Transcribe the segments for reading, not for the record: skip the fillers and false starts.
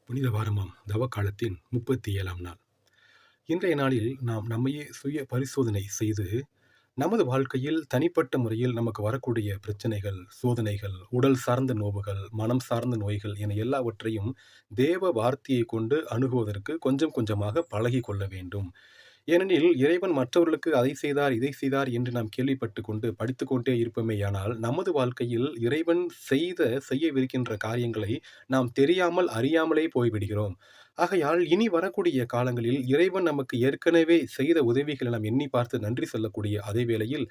புனித வாரமாம் தவக்காலத்தின் 37ஆம் நாள். இன்றைய நாளில் நாம் நம்மையே சுய பரிசோதனை செய்து, நமது வாழ்க்கையில் தனிப்பட்ட முறையில் நமக்கு வரக்கூடிய பிரச்சனைகள், சோதனைகள், உடல் சார்ந்த நோவுகள், மனம் சார்ந்த நோய்கள் என எல்லாவற்றையும் தேவ வார்த்தையை கொண்டு அணுகுவதற்கு கொஞ்சம் கொஞ்சமாக பழகிக் கொள்ள வேண்டும். ஏனெனில் இறைவன் மற்றவர்களுக்கு அதை செய்தார், இதை செய்தார் என்று நாம் கேள்விப்பட்டுக் கொண்டு படித்துக்கொண்டே இருப்போமேயானால், நமது வாழ்க்கையில் இறைவன் செய்யவிருக்கின்ற காரியங்களை நாம் தெரியாமல், அறியாமலே போய்விடுகிறோம். ஆகையால் இனி வரக்கூடிய காலங்களில் இறைவன் நமக்கு ஏற்கனவே செய்த உதவிகளை நாம் எண்ணி பார்த்து நன்றி சொல்லக்கூடிய அதே வேளையில்,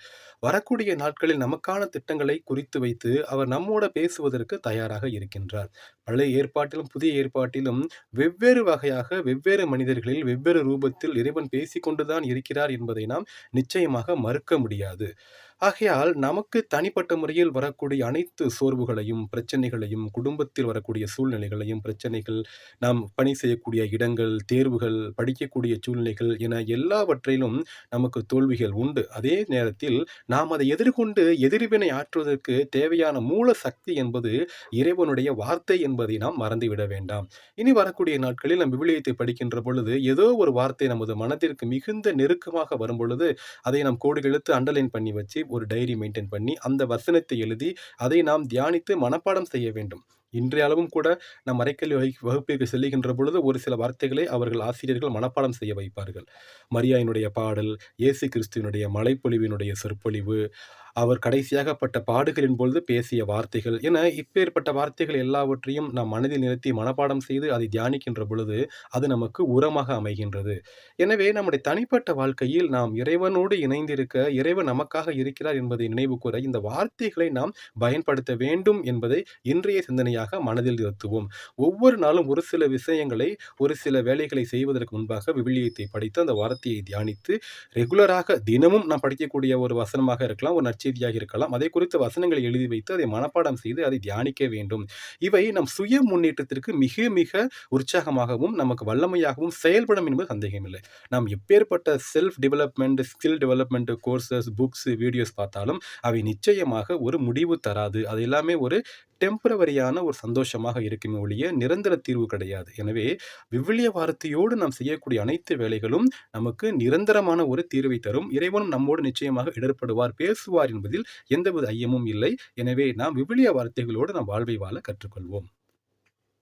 வரக்கூடிய நாட்களில் நமக்கான திட்டங்களை குறித்து வைத்து அவர் நம்மோட பேசுவதற்கு தயாராக இருக்கின்றார். பழைய ஏற்பாட்டிலும், புதிய ஏற்பாட்டிலும் வெவ்வேறு வகையாக, வெவ்வேறு மனிதர்களில், வெவ்வேறு ரூபத்தில் இறைவன் பேசிக்கொண்டுதான் இருக்கிறார் என்பதை நாம் நிச்சயமாக மறுக்க முடியாது. ஆகையால் நமக்கு தனிப்பட்ட முறையில் வரக்கூடிய அனைத்து சோர்வுகளையும், பிரச்சனைகளையும், குடும்பத்தில் வரக்கூடிய சூழ்நிலைகளையும், பிரச்சனைகள், நாம் பணி செய்யக்கூடிய இடங்கள், தேர்வுகள், படிக்கக்கூடிய சூழ்நிலைகள் என எல்லாவற்றிலும் நமக்கு தோல்விகள் உண்டு. அதே நேரத்தில் நாம் அதை எதிர்கொண்டு எதிர்வினை ஆற்றுவதற்கு தேவையான மூல சக்தி என்பது இறைவனுடைய வார்த்தை என்பதை நாம் மறந்துவிட வேண்டாம். இனி வரக்கூடிய நாட்களில் நம் விவிலியத்தை படிக்கின்ற பொழுது, ஏதோ ஒரு வார்த்தை நமது மனதிற்கு மிகுந்த நெருக்கமாக வரும்பொழுது, அதை நாம் கோடுகள் எடுத்து அண்டர்லைன் பண்ணி வச்சு, ஒரு டைரி மெயின்டெயின் பண்ணி, அந்த வசனத்தை எழுதி, அதை நாம் தியானித்து மனப்பாடம் செய்ய வேண்டும். இன்றைய அளவும் கூட நம் மறைக்கல்வி வகுப்பிற்கு செல்லுகின்ற பொழுது ஒரு சில வார்த்தைகளை அவர்கள் ஆசிரியர்கள் மனப்பாடம் செய்ய வைப்பார்கள். மரியாயினுடைய பாடல், இயேசு கிறிஸ்துவினுடைய மலைப்பொழிவினுடைய சொற்பொழிவு, அவர் கடைசியாக பட்ட பாடுகளின் பொழுது பேசிய வார்த்தைகள் என இப்பேற்பட்ட வார்த்தைகள் எல்லாவற்றையும் நாம் மனதில் நிறுத்தி மனப்பாடம் செய்து அதை தியானிக்கின்ற பொழுது அது நமக்கு உரமாக அமைகின்றது. எனவே நம்முடைய தனிப்பட்ட வாழ்க்கையில் நாம் இறைவனோடு இணைந்திருக்க, இறைவன் நமக்காக இருக்கிறார் என்பதை நினைவு கூற இந்த வார்த்தைகளை நாம் பயன்படுத்த வேண்டும் என்பதை இன்றைய சிந்தனையாக மனதில் நிறுத்துவோம். ஒவ்வொரு நாளும் ஒரு சில விஷயங்களை, ஒரு சில வேலைகளை செய்வதற்கு முன்பாக விவிலியத்தை படித்து அந்த வார்த்தையை தியானித்து, ரெகுலராக தினமும் நாம் படிக்கக்கூடிய ஒரு வசனமாக இருக்கலாம், ஒரு நற்செய்தியாக இருக்கலாம், அதை குறித்த வசனங்களை எழுதி வைத்து அதை மனப்பாடம் செய்து அதை தியானிக்க வேண்டும். இவை நம் சுய முன்னேற்றத்திற்கு மிக மிக உற்சாகமாகவும் நமக்கு வல்லமையாகவும் செயல்படும் என்பது சந்தேகமில்லை. நாம் எப்பேற்பட்ட self development, skill development courses, books, videos பார்த்தாலும் அவை நிச்சயமாக ஒரு முடிவு தராது. அது எல்லாமே ஒரு டெம்பரவரியான ஒரு சந்தோஷமாக இருக்குமே ஒழிய நிரந்தர தீர்வு கிடையாது. எனவே விவிலிய வார்த்தையோடு நாம் செய்யக்கூடிய அனைத்து வேலைகளும் நமக்கு நிரந்தரமான ஒரு தீர்வை தரும். இறைவனும் நம்மோடு நிச்சயமாக இடர்படுவார், பேசுவார் என்பதில் எந்தவித ஐயமும் இல்லை. எனவே நாம் விவிலிய வார்த்தைகளோடு நாம் வாழ்வை வாழ கற்றுக்கொள்வோம்.